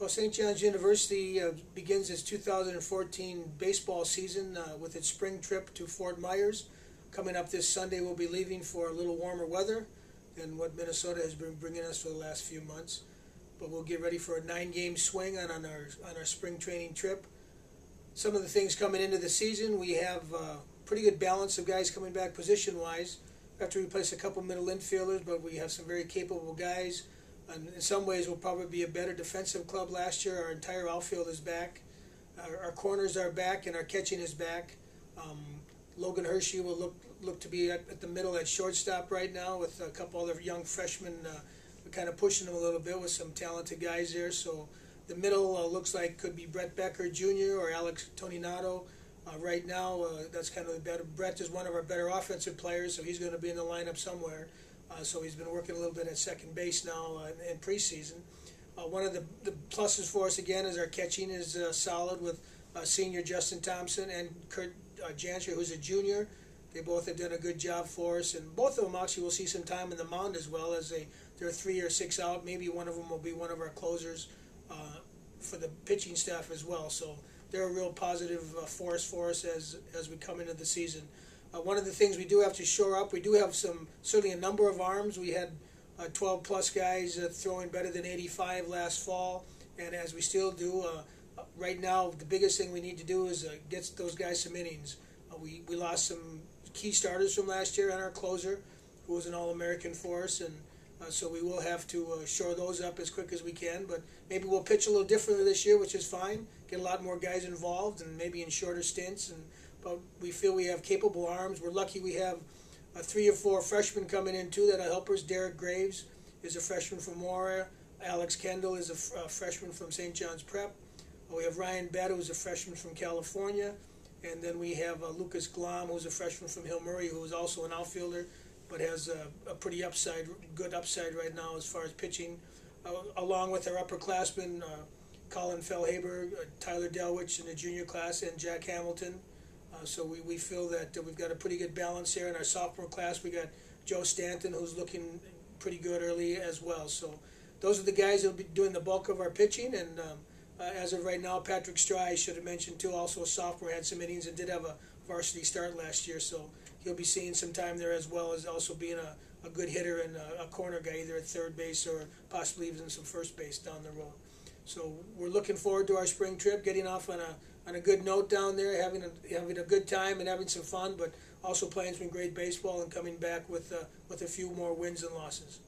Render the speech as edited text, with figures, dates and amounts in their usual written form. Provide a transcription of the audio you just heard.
Well, St. John's University begins its 2014 baseball season with its spring trip to Fort Myers. Coming up this Sunday, we'll be leaving for a little warmer weather than what Minnesota has been bringing us for the last few months. But we'll get ready for a 9-game swing on our spring training trip. Some of the things coming into the season, we have a pretty good balance of guys coming back position-wise. We have to replace a couple middle infielders, but we have some very capable guys. And in some ways, we'll probably be a better defensive club last year. Our entire outfield is back. Our corners are back, and our catching is back. Logan Hershey will look to be at the middle at shortstop right now with a couple other young freshmen. We're kind of pushing them a little bit with some talented guys there. So the middle looks like could be Brett Becker Jr. or Alex Toninato. Right now, that's kind of the better. Brett is one of our better offensive players, so he's going to be in the lineup somewhere. So he's been working a little bit at second base now in preseason. One of the pluses for us, again, is our catching is solid with senior Justin Thompson and Kurt Jancher, who's a junior. They both have done a good job for us, and both of them actually will see some time in the mound as well, as they're 3 or 6 out. Maybe one of them will be one of our closers for the pitching staff as well. So they're a real positive force for us as we come into the season. One of the things we do have to shore up, we do have certainly a number of arms. We had 12-plus guys throwing better than 85 last fall, and as we still do, right now the biggest thing we need to do is get those guys some innings. We lost some key starters from last year, and our closer, who was an All-American for us, and so we will have to shore those up as quick as we can. But maybe we'll pitch a little differently this year, which is fine. Get a lot more guys involved, and maybe in shorter stints. But we feel we have capable arms. We're lucky we have 3 or 4 freshmen coming in too that are helpers. Derek Graves is a freshman from Mora. Alex Kendall is a freshman from St. John's Prep. We have Ryan Betta, who's a freshman from California. And then we have Lucas Glom, who's a freshman from Hill Murray, who is also an outfielder, but has a pretty good upside right now as far as pitching, along with our upperclassmen, Colin Fellhaber, Tyler Delwich in the junior class, and Jack Hamilton. So we feel that we've got a pretty good balance here. In our sophomore class, we got Joe Stanton, who's looking pretty good early as well. So those are the guys that will be doing the bulk of our pitching. And as of right now, Patrick Stry, I should have mentioned too, also a sophomore, had some innings and did have a varsity start last year. So he'll be seeing some time there, as well as also being a good hitter and a corner guy, either at third base or possibly even some first base down the road. So we're looking forward to our spring trip, getting off on a good note down there, having a good time and having some fun, but also playing some great baseball and coming back with a few more wins and losses.